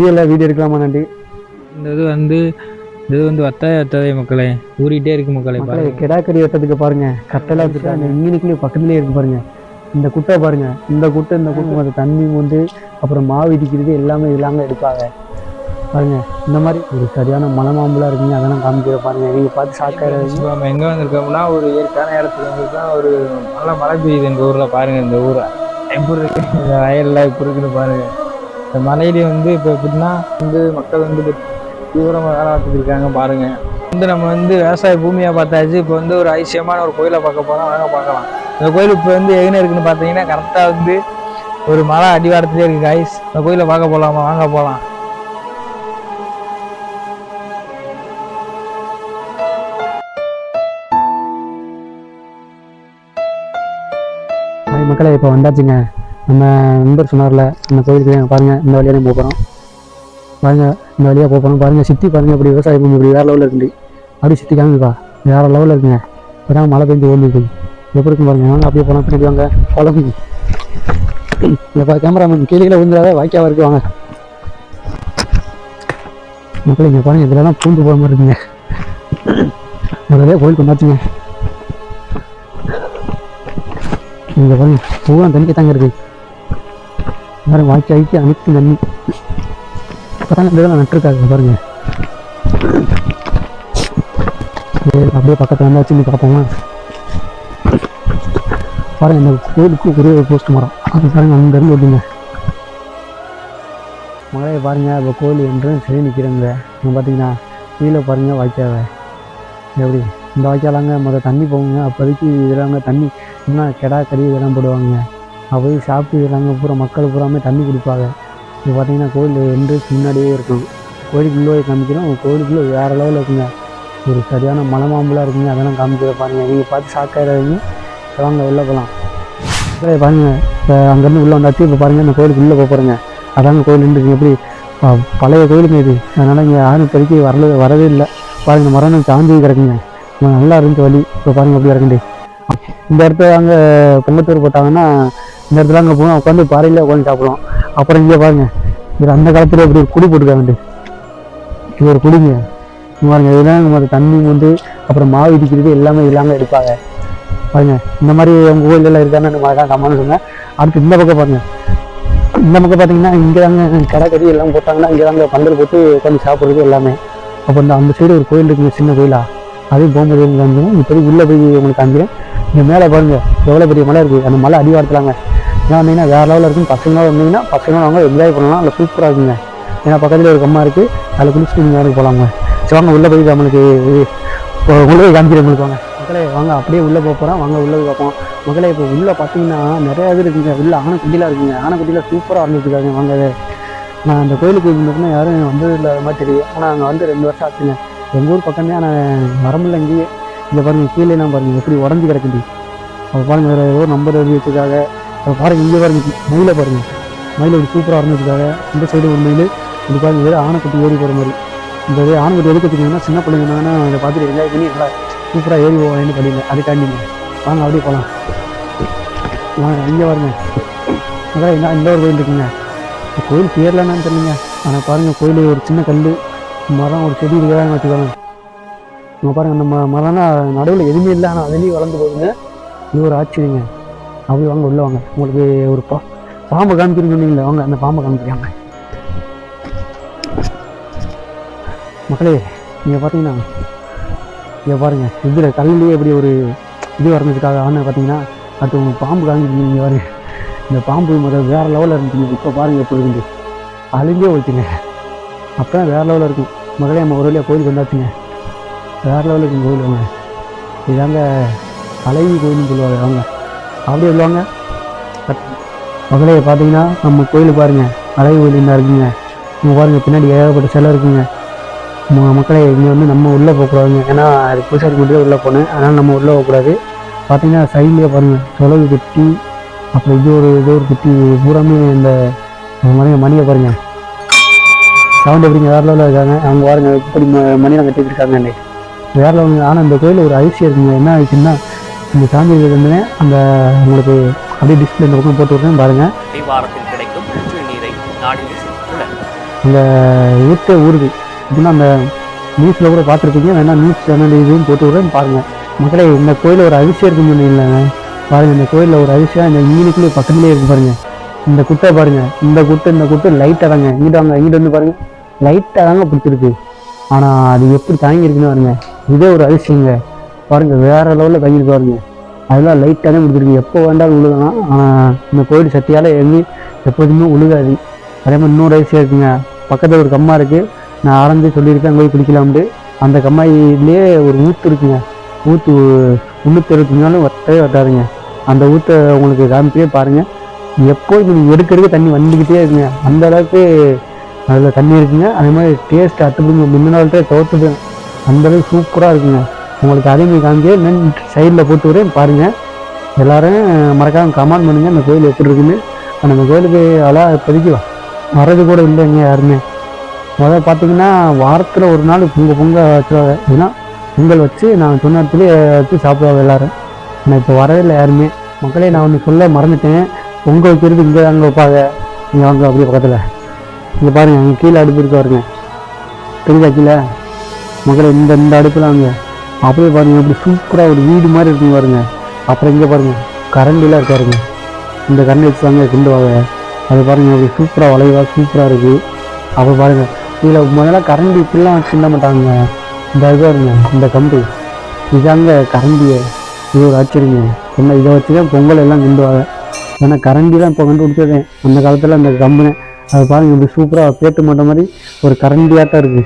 Video எடுக்கலாமா நன்றி. இந்த இது வந்து வத்தாத மக்களே, ஊறிட்டே இருக்கு மக்களே. கிடாக்கறி வெட்டத்துக்கு பாருங்க, கட்டெல்லாம் வச்சுருக்காங்க. இங்கனுக்குள்ளே பக்கத்துலேயே இருக்கு பாருங்க. இந்த குட்டை பாருங்க, இந்த குட்டை அந்த தண்ணி வந்து அப்புறம் மாவு இடிக்கிறது எல்லாமே இதெல்லாம் எடுப்பாங்க பாருங்க. இந்த மாதிரி ஒரு சரியான மலை மாம்பழம் இருக்குங்க, அதெல்லாம் காமிக்கிற பாருங்க. நீங்கள் பார்த்து சாக்காயிரம். நம்ம எங்கே வந்திருக்கோம்னா ஒரு இயற்கையான இடத்துக்கு வந்துருக்கோம். ஒரு நல்ல மழை பெய்யுது எங்கள் ஊரில் பாருங்க. இந்த ஊரை எப்படி இருக்கு, இந்த வயல்லாம் எப்படி இருக்குன்னு பாருங்க. இந்த மலையிலேயே வந்து இப்போ எப்படின்னா வந்து மக்கள் வந்து தீவிரமாக வேலை பார்த்துட்டு இருக்காங்க பாருங்க. நம்ம வந்து விவசாய பூமியாக பார்த்தாச்சு. இப்போ வந்து ஒரு அதிசயமான ஒரு கோயிலை பார்க்க போகிறோம், வாங்க பார்க்கலாம். இந்த கோயில் இப்போ வந்து எங்கே இருக்குன்னு பார்த்தீங்கன்னா கரெக்டாக வந்து ஒரு மலை அடிவாரத்திலே இருக்கு காய்ஸ். இந்த கோயிலை பார்க்க போகலாமா, வாங்க போகலாம். மக்களை இப்போ வந்தாச்சுங்க. நம்ம நண்பர் சொன்னார்ல அந்த கோயிலுக்கு பாருங்கள். இந்த வழியாக நம்ம போகிறோம் பாருங்க. இந்த வழியாக போகிறோம் பாருங்கள். சுற்றி பாருங்கள், இப்படி விவசாய பூமி இப்படி வேறு லெவலில் இருக்குது. அப்படி சுற்றி காமிப்பா, வேறு லெவலில் இருக்குங்க. இப்போ மழை பெஞ்சு ஓடிருக்கு, எப்படி இருக்கும் பாருங்க. வாங்க அப்படியே போகலாம். பின்னாடி வாங்க, குழம்பு இப்போ கேமராமேன் கீழே விழுந்துடாத, வாய்க்காவாக இருக்கு. வாங்க மக்கள், இங்கே பாருங்கள். இதெல்லாம் பூந்து போகிற மாதிரி இருக்குங்க. முதலே கோயிலுக்கு வந்தாச்சுங்க. இங்கே பாருங்க, பூவெல்லாம் தண்ணி தாங்க இருக்குது பாருங்க. வாய்க்காய்க்கு அனைத்து தண்ணி இப்போதாங்க இந்த இதெல்லாம் நட்டுருக்காங்க பாருங்க. அப்படியே பக்கத்தில் வந்தாச்சு நீ பார்ப்போமா பாருங்க. இந்த கோயிலுக்கு ஒரே ஒரு போஸ்ட் மரம் அது பாருங்க, அங்கேருந்து வருதுங்க. மழையை பாருங்க. இப்போ கோயில் என்று சரி நிற்கிறேங்க. இங்கே பார்த்தீங்கன்னா கீழே பாருங்க வாய்க்காவை எப்படி இந்த வாய்க்காலாங்க முதல் தண்ணி போகுங்க. அப்போதைக்கு இதெல்லாம் தண்ணி இன்னும் கெடா கறி இதெல்லாம் போடுவாங்க. அப்போது சாப்பிட்டு இதெல்லாம் பூரா மக்கள் பூராமே தண்ணி குடிப்பாங்க. இப்போ பார்த்தீங்கன்னா கோயில் என்று முன்னாடியே இருக்கும். கோயிலுக்குள்ளே காமிக்கிறோம். கோயிலுக்குள்ளே வேறு லெவலில் இருக்குங்க. ஒரு சரியான மலை மாம்பழம் இருக்குங்க, அதெல்லாம் காமிக்கிற பாருங்க. நீங்கள் பார்த்து சாக்காயிடாதீங்க. வாங்க உள்ளே போகலாம் பாருங்க. இப்போ அங்கேருந்து உள்ளே வந்தாச்சு. இப்போ பாருங்கள், இந்த கோயிலுக்கு உள்ளே போகிறேங்க. அதாங்க கோயில் இருக்குது. எப்படி பழைய கோயிலுங்க இது. அதனால் இங்கே யாரும் இப்போதைக்கு வரவே இல்லை பாருங்கள். மரம் சாஞ்சி கிடக்குங்க, நல்லா இருந்துச்சு வழி. இப்போ பாருங்கள் எப்படி இறக்குண்டு. இந்த இடத்துல அங்கே பொங்கத்தூர் போட்டாங்கன்னா இந்த இடத்துல அங்கே போனால் உட்காந்து பாறையில் உட்காந்து சாப்பிடுவோம். அப்புறம் இங்கே பாருங்கள், இது அந்த காலத்தில் இப்படி ஒரு குடி போட்டுருக்காங்கண்டு. இது ஒரு குடிங்க பாருங்க. இதெல்லாம் நம்ம தண்ணி வந்து அப்புறம் மாவு இடிக்கிறது எல்லாமே இல்லாமல் எடுப்பாங்க பாருங்க. இந்த மாதிரி உங்கள் கோயிலெல்லாம் இருக்கான்னு மாதிரி கம்மான்னு சொன்னேன். அடுத்து இந்த பக்கம் பாருங்கள். இந்த பக்கம் பார்த்தீங்கன்னா இங்கே தாங்க கடைக்கறி எல்லாம் போட்டாங்கன்னா இங்கே தாங்க பந்தல் போட்டு உட்காந்து சாப்பிட்றது எல்லாமே. அப்போ அந்த சைடு ஒரு கோயில் இருக்குங்க, சின்ன கோயிலா. அதையும் போகும்போது உங்களுக்கு காமிக்கிறேன். இப்போதைக்கு உள்ளே போய் உங்களுக்கு காமிக்கிறேன். இந்த மேலே பாருங்கள் எவ்வளோ பெரிய மலை இருக்குது. அந்த மலை அடிவாரத்துலாங்க. ஏன்னா வந்தீங்கன்னா வேறு லெவலில் இருக்கும். பசங்களாக வந்தீங்கன்னா பசங்களாக வாங்க என்ஜாய் பண்ணலாம். அதில் சூப்பராக இருக்குங்க. ஏன்னா பக்கத்தில் ஒரு கம்மா இருக்குது, அதில் குளிச்சுட்டு நீங்கள் நேரம் போகலாங்க. சரி வாங்க உள்ளே போய் நம்மளுக்கு உள்ளே போய் காமிக்கிறேன் உங்களுக்கு. வாங்க மக்களே, வாங்க அப்படியே உள்ளே போகிறோம். வாங்க உள்ளே போய் பார்ப்போம் மக்களே. இப்போ உள்ளே பார்த்தீங்கன்னா நிறையா இது இருக்குங்க. உள்ளே ஆனைக்குட்டிலாம் இருக்குங்க. ஆனைக்குட்டியில் சூப்பராக இருந்துருக்காங்க. வாங்க நான் அந்த கோயிலுக்கு இருந்ததுன்னா யாரும் வந்தது இல்லாத மாதிரி தெரியும். ஆனால் அங்கே வந்து 2 வருஷம் ஆச்சுங்க. எங்கள் ஊர் பக்கமே. ஆனால் வரமில்ல இங்கேயே. இங்கே பாருங்கள் கீழேலாம் பாருங்கள் எப்படி உடஞ்சி கிடக்குது. அப்போ பாருங்கள் வேறு ஏதோ நம்பர் எழுதி வச்சுருக்காங்க. அப்போ பாருங்கள் இங்கே பாருங்கள் மயிலை பாருங்கள். மயில் ஒரு சூப்பராக இருந்துருக்காங்க. இந்த சைடு ஒரு மயில். இது பாருங்கள் வேறு ஆனைக்குட்டி ஏறி போகிற மாதிரி. இந்த ஆனைக்குட்டி எதுக்கு வச்சுக்கிங்கன்னா சின்ன பிள்ளைங்கன்னா இதை பார்த்துட்டு என்ஜாய் பண்ணி நல்லா சூப்பராக ஏறி போவேன்னு படிங்க. அதுக்காண்டிங்க வாங்க அப்படியே போகலாம். வாங்க இங்கே பாருங்க. அதான் இந்த ஒரு கோயில் இருக்குங்க. கோயில் பேர்லன்னு தெரியலங்க. ஆனால் பாருங்கள் கோயில் ஒரு சின்ன கல் மரம் ஒரு செடி இருக்கிறாங்க வச்சுக்கோங்க. நம்ம பாருங்கள் அந்த மரம்னா நடுவில் எதுவுமே இல்லை, ஆனால் அதுலேயும் வளர்ந்து போகுதுங்க. இது ஒரு ஆச்சரியங்க. அப்படி வாங்க உள்ளே வாங்க. உங்களுக்கு ஒரு பாம்பை காமிக்கிறேன்னு சொன்னீங்களே, வாங்க அந்த பாம்பை காமிக்கிறாங்க மக்களே. நீங்கள் பார்த்தீங்கன்னா இங்கே பாருங்கள் இதில் கல்லுலேயே எப்படி ஒரு இது வரைஞ்சதுக்காக ஆனால் பார்த்தீங்கன்னா அடுத்து உங்களுக்கு பாம்பு காமிக்கிறீங்க. நீங்கள் பாருங்க இந்த பாம்பு முதல் வேறு லெவலில் இருந்துச்சுங்க. இப்போ பாருங்கள் எப்படி இருக்குது, அழிஞ்சே போச்சுங்க. அப்போ தான் வேறு லெவலில் இருக்கும் மக்களே. நம்ம ஒரு வழியாக கோயிலுக்கு வந்தாச்சுங்க. வேறு லெவலில் இருக்கும் கோயில். வாங்க இதாங்க அழகி கோயில்னு சொல்லுவாங்க. வாங்க அப்படியே சொல்லுவாங்க மக்களே. பார்த்தீங்கன்னா நம்ம கோயில் பாருங்கள் அழகி கோயில் என்ன இருக்குங்க. நம்ம பாருங்கள் பின்னாடி ஏகப்பட்ட சிலை இருக்குங்க. மக்களே இங்கே வந்து நம்ம உள்ளே போகக்கூடாதுங்க. ஏன்னா அது பூசாரி மட்டும் உள்ளே போனேன், அதனால் நம்ம உள்ளே போகக்கூடாது. பார்த்தீங்கன்னா சைட்லேயே பாருங்கள் சொலவு கட்டி, அப்புறம் இது ஒரு கட்டி பூராமே இந்த மணியை பாருங்கள் சவுண்ட் எப்படிங்க வேறு லெவலில் இருக்காங்க. அவங்க பாருங்கள் இப்படி மணியெல்லாம் கட்டி வச்சுருக்காங்க வேறு லெவலுங்க. ஆனால் இந்த கோயில் ஒரு அதிசயம் இருக்குங்க. என்ன ஆயிடுச்சுன்னா இந்த சாமி இருந்தேன் அந்த உங்களுக்கு அப்படியே டிஸ்பிளே இந்த பக்கம் போட்டு விட்றேன் பாருங்கள். வாரத்தில் கிடைக்கும் நீரை நாடில் அந்த ஊற்றே ஊறுது. இப்படின்னா அந்த நியூஸில் கூட பார்த்துருப்பீங்க, வேணா நியூஸ் சேனல் இதுவும் போட்டு விடுறேன் பாருங்கள் மக்களே. இந்த கோயிலில் ஒரு அதிசயம் இருக்குன்னு சொன்னீங்களாங்க, பாருங்கள் இந்த கோயிலில் ஒரு அதிசயம் இந்த மீனுக்குள்ளே பக்கத்துலேயே இருக்கு பாருங்கள். இந்த குட்டை பாருங்கள், இந்த குட்டை லைட்டாக தாங்க, இங்கிட்ட வந்து பாருங்கள் லைட்டாக தாங்க பிடிச்சிருக்கு. ஆனால் அது எப்படி தாங்கியிருக்குன்னு பாருங்க, இதே ஒரு அதிசயங்க பாருங்கள், வேறு லெவலில் தாங்கியிருக்கு பாருங்க. அதெல்லாம் லைட்டாக தான் பிடிச்சிருக்கு, எப்போ வேண்டாலும் உழுகலாம். ஆனால் இந்த கோயில் சக்தியால் எங்கேயும் எப்போதுமே உழுகாது. அதே மாதிரி இன்னொரு அதிசயம் இருக்குங்க, பக்கத்தில் ஒரு கம்மா இருக்குது, நான் ஆரம்பி சொல்லியிருக்கேன் அங்கே போய் குடிக்கலாம்ட்டு. அந்த கம்மாயிலே ஒரு ஊற்று இருக்குங்க, ஊற்று 365 நாளும் வட்டவே வட்டாருங்க. அந்த ஊற்றை உங்களுக்கு காமிக்கவே பாருங்கள், எப்போது நீங்கள் எடுக்க தண்ணி வந்துக்கிட்டே இருக்குங்க, அந்த அளவுக்கு அதில் தண்ணி இருக்குங்க. அதே மாதிரி டேஸ்ட் அட்டுப்புங்க, மின்னலால்ட்டே தோற்றுது, அந்தளவுக்கு சூப்பராக இருக்குங்க. உங்களுக்கு அதே மாதிரி காமிக்க இன்னும் சைடில் போட்டு வரேன் பாருங்கள். எல்லோரும் மறக்காமல் கமெண்ட் பண்ணுங்கள் இந்த கோயில் எப்படி இருக்குன்னு. நம்ம கோயிலுக்கு அழகாக இப்போதைக்கு வர்றது கூட இல்லைங்க யாருமே. முதல்ல பார்த்தீங்கன்னா வாரத்தில் ஒரு நாள் பொங்க வச்சுருவாங்க, ஏன்னா பொங்கல் வச்சு நான் சொன்ன இடத்துலேயே வச்சு சாப்பிடுவாங்க எல்லோரும். ஆனால் இப்போ வரவே இல்லை யாருமே. மக்களே நான் ஒன்று சொல்ல மறந்துட்டேன், பொங்கல் வைக்கிறது இங்கே தாங்க வைப்பாங்க. இங்கே வாங்க அப்படியே பக்கத்தில் இங்கே பாருங்கள், அங்கே கீழே அடுப்பு இருக்கு பாருங்க, தெரியுதா கீழே மக்களே, இந்த அடுப்பில் வாங்க அப்படியே பாருங்கள், இப்படி சூப்பராக ஒரு வீடு மாதிரி இருக்குங்க பாருங்க. அப்புறம் இங்கே பாருங்கள் கரண்டிலாம் இருக்காருங்க, இந்த கரண்டி வச்சு வாங்க கிண்டுவாங்க. அது பாருங்கள் அப்படி சூப்பராக வளைவாக சூப்பராக இருக்குது. அப்புறம் பாருங்கள் கீழே முதல்ல கரண்டி இப்படிலாம் கிண்ட மாட்டாங்க, இந்த இதுவாக இருங்க, இந்த கம்பி இதாங்க கரண்டியை, இது ஒரு ஆச்சரியங்க. என்ன இதை வச்சு தான் பொங்கல் எல்லாம் கிண்டுவாங்க. ஏன்னா கரண்டி தான் இப்போ கண்டுபிடிச்சதேன் அந்த காலத்தில் அந்த கம்புனே. அது பாருங்கள் இப்படி சூப்பராக பேட்டு மாட்ட மாதிரி ஒரு கரண்டியாகத்தான் இருக்குது,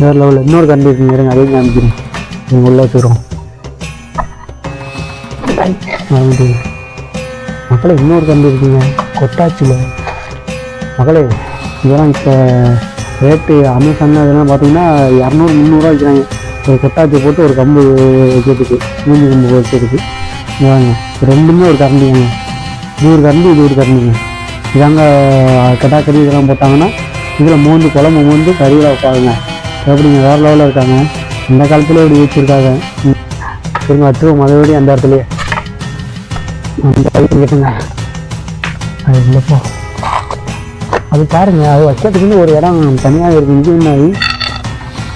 வேறு லெவலில். இன்னொரு கரண்டி இருக்குங்க, இருங்க அதையும் காமிக்கிறேன், நீங்கள் உள்ளே வச்சுக்கிறோம் மக்களே. இன்னொரு கரண்டி இருக்குங்க கொட்டாச்சியில் மக்களே. இதெல்லாம் இப்போ ரேட்டு அமேசானில் இதெல்லாம் பார்த்தீங்கன்னா 200-300 வைக்கிறாங்க ஒரு கொட்டாச்சி போட்டு ஒரு கம்பு வைக்கிறதுக்கு, மூஞ்சி கம்பு வைக்கிறதுக்கு. இதாங்க ரெண்டுமே ஒரு கரண்டிங்க, இது ஒரு கரண்டி இது ஒரு கரண்டிங்க. இதாங்க கட்டாக்கறி இதெல்லாம் போட்டாங்கன்னா இதில் மோந்து குழம்பு மோந்து கறியில் வைப்பாங்க. எப்படிங்க வேறு லெவலில் இருக்காங்க, இந்த காலத்துலேயே இப்படி வச்சுருக்காங்க. சரிங்க வச்சுருவோம் மறுபடியும் அந்த இடத்துலையே அந்த கேட்டுங்க. அது இல்லைப்போ அது பாருங்க, அது வைக்கிறதுக்குன்னு ஒரு இடம் தனியாக இருக்குது. இது என்ன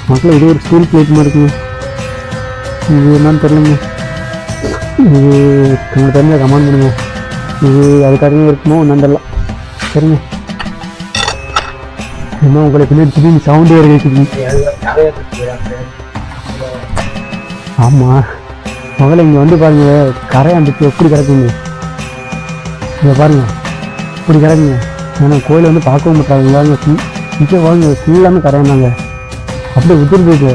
மக்கள், இது ஒரு ஸ்டீல் பிளேட் மாதிரி இருக்குங்க, இது என்னன்னு தெரியலங்க. இது உங்களுக்கு தெரிஞ்ச கமெண்ட் பண்ணுங்க, இது அதுக்காக இருக்குமோ என்னன்னு தெரியல. சரிங்க இன்னும் உங்களுக்கு பின்னாடி திடீர்னு சவுண்டு வேறு கேட்குது. ஆமாம் முதல்ல இங்கே வந்து பாருங்க, கரையாந்துட்டு எப்படி கிடக்குங்க, இங்கே பாருங்க இப்படி கிடக்குங்க. ஏன்னா கோயிலை வந்து பார்க்கவும் மாட்டாங்க, இங்கே வாங்க ஃபுல்லாமே கரையாண்டாங்க, அப்படியே உதிருது.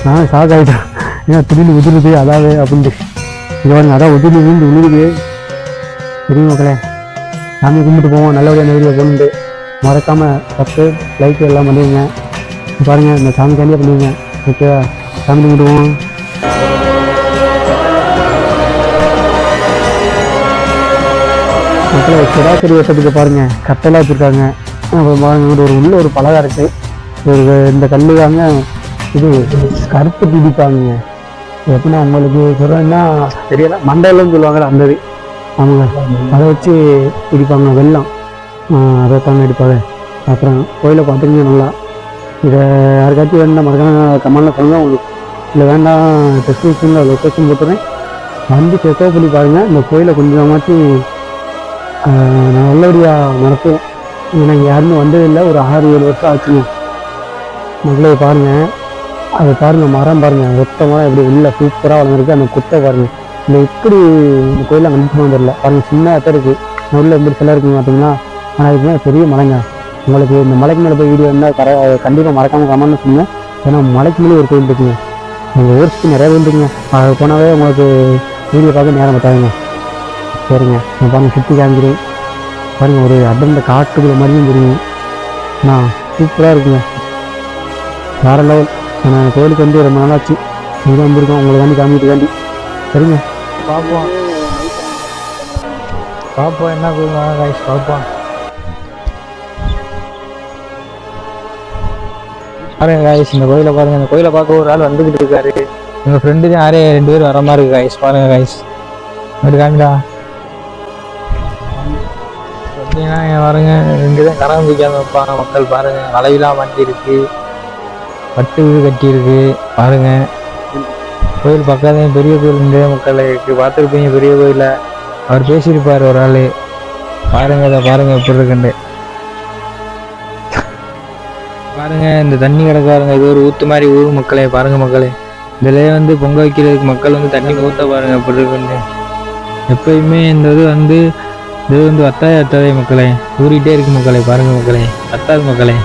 நான் ஷாக் ஆகிட்டேன், ஏன்னா திடீர்னு உதிருது அதாவது அப்படின்ட்டு. இங்கே பாருங்க அதான் உதிர்ந்து உழுகுது. பெரிய மக்களே சாமி கும்பிட்டு போவோம், நல்லபடியாக அந்த வீடியோ போகணுண்டு. மறக்காமல் சப்ஸ்கிரைப் லைக் எல்லாம் பண்ணிடுங்க. பாருங்கள் இந்த சாமி கண்டியாக பண்ணுவீங்க, ஓகேவா? சாமி கும்பிடுவோம். மக்களை கிடாக்கறி வெட்டத்துக்கு பாருங்கள் கட்டெல்லாம் வச்சுருக்காங்க. அப்புறம் பாருங்க ஒரு உள்ள ஒரு பலகா இருக்குது, ஒரு இந்த கல்லுக்காங்க இது கருப்பு பிடிப்பாங்க. எப்படின்னா உங்களுக்கு சொல்கிறேன்னா தெரியல, மண்டையிலன்னு சொல்லுவாங்கள்ல அந்த இது, அவங்க அதை வச்சு பிடிப்பாங்க வெள்ளம், அதை தாங்க எடுப்பாங்க. அப்புறம் கோயிலை பார்த்துக்கிங்க நல்லா. இதை யாருக்காச்சும் வேண்டாம் மறக்காம கமெண்டில் சொல்லுங்கள். உங்களுக்கு இல்லை வேண்டாம் டிஸ்கிரிப்ஷனில் லொக்கேஷன் போட்டுறேன், வந்து செக்கப் பண்ணி பாருங்கள். இந்த கோயிலை கொஞ்சமாச்சு நல்லபடியாக நடத்துவோம். ஏன்னா இங்கே யாருமே வந்ததில்லை, ஒரு 6-7 வருஷம் ஆச்சுங்க. மக்களே பாருங்கள், அதை பாருங்கள் மரம் பாருங்கள், ஒத்த மரம் எப்படி உள்ள சூப்பராக வளர்ந்துருக்கு. அந்த குட்டை பாருங்கள், இந்த எப்படி இந்த கோயிலில் கண்டிப்பாக தெரியல பாருங்கள், சின்ன இடத்த இருக்குது, உள்ள எப்படி சில இருக்குங்க பார்த்தீங்கன்னா. ஆனால் இதுக்கு பெரிய மலைங்க. உங்களுக்கு இந்த மலைக்கு மேலே போய் வீடியோ இருந்தால் கண்டிப்பாக மறக்காமல் கமெண்ட்னு சொல்லுங்கள். ஏன்னா மலைக்கு மேலே ஒரு கோயில் இருக்குங்க, உங்கள் ஊருக்கு நிறைய கோயில் இருக்குங்க, அது போனாவே உங்களுக்கு வீடியோ பார்க்க நேரம் பார்த்தாங்க. சரிங்க நான் பாருங்கள் சுற்றி காமிக்கிறேன் பாருங்கள், ஒரு அடர்ந்த காட்டுக்குள்ள மாதிரியும் தெரியும். நான் சூப்பராக இருக்குங்க, வேறு லெவல். நான் கோயிலுக்கு வந்து ரொம்ப நாளாச்சு, இங்கே வந்துருக்கோம் உங்களை தாண்டி காமிக்கிட்டு தாண்டி. சரிங்க பார்ப்போம் என்ன கொடுங்க கைஸ், பார்ப்போம். பாருங்க கைஸ் இந்த கோயிலை பாருங்க, இந்த கோயிலை பார்க்க ஒரு ஆள் வந்துக்கிட்டு இருக்காரு. எங்கள் ஃப்ரெண்டு தான் யாரே 2 பேர் வர மாதிரி இருக்கு கைஸ். பாருங்க கைஸ் அப்படி காமிடா, பார்த்தீங்கன்னா பாருங்க இங்கேதான் கரகம் தூக்காம வைப்பாங்க மக்கள் பாருங்க. வலையெல்லாம் மாட்டியிருக்கு, பட்டு இது கட்டியிருக்கு பாருங்க. கோயில் பக்கத்துலேயும் பெரிய கோயில் இந்த மக்கள் இருக்கு, பார்த்துருப்பீங்க பெரிய கோயில. அவர் பேசியிருப்பார் ஒரு ஆள் பாருங்க. இதை பாருங்க எப்படி இருக்குண்டு பாருங்க. இந்த தண்ணி கிடக்கு பாருங்க, இது ஒரு ஊத்து மாதிரி ஊர் மக்களே பாருங்க. மக்களே இதுலயே வந்து பொங்க வைக்கிறதுக்கு மக்கள் வந்து தண்ணி ஊத்த பாருங்க எப்படி இருக்குன்னு. எப்பயுமே இந்த இது வந்து வத்தாதே மக்களே, ஊறிட்டே இருக்கு மக்களே பாருங்க மக்களே, வத்தாது மக்களே.